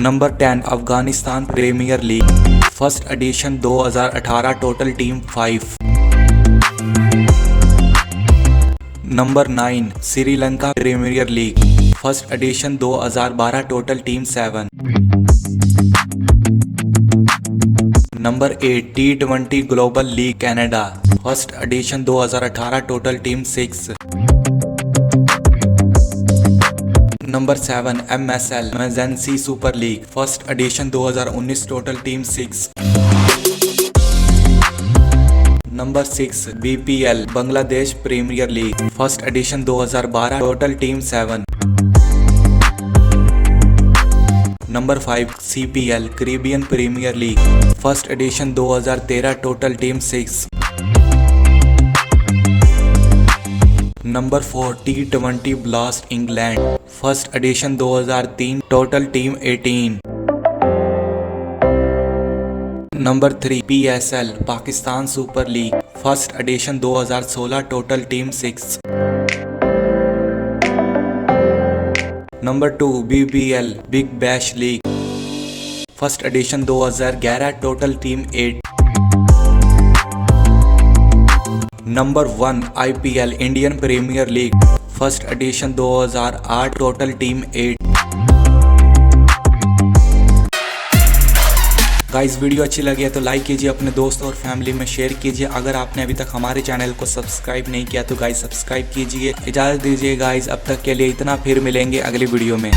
Number 10 Afghanistan premier league first edition 2018 total team 5। Number 9 Sri Lanka premier league first edition 2012 total team 7। Number 8 T20 global league Canada first edition 2018 total team 6। Number 7 MSL emergency super league first edition 2019 total team 6। Number 6 BPL Bangladesh premier league first edition 2012 total team 7। Number 5 CPL Caribbean premier league first edition 2013 total team 6। Number 4 T20 blast England first edition 2003 total team 18। Number 3 PSL Pakistan super league first edition 2016 total team 6। Number 2 BBL big bash league first edition 2011 total team 8। Number 1 IPL Indian premier league first edition 2008 total team 8। Guys video अच्छी लगी है तो like कीजिए, अपने दोस्तों और family में share कीजिए। अगर आपने अभी तक हमारे चैनल को सब्सक्राइब नहीं किया तो गाइस सब्सक्राइब कीजिए। इजाज़त दीजिए गाइस, अब तक के लिए इतना, फिर मिलेंगे अगली वीडियो में।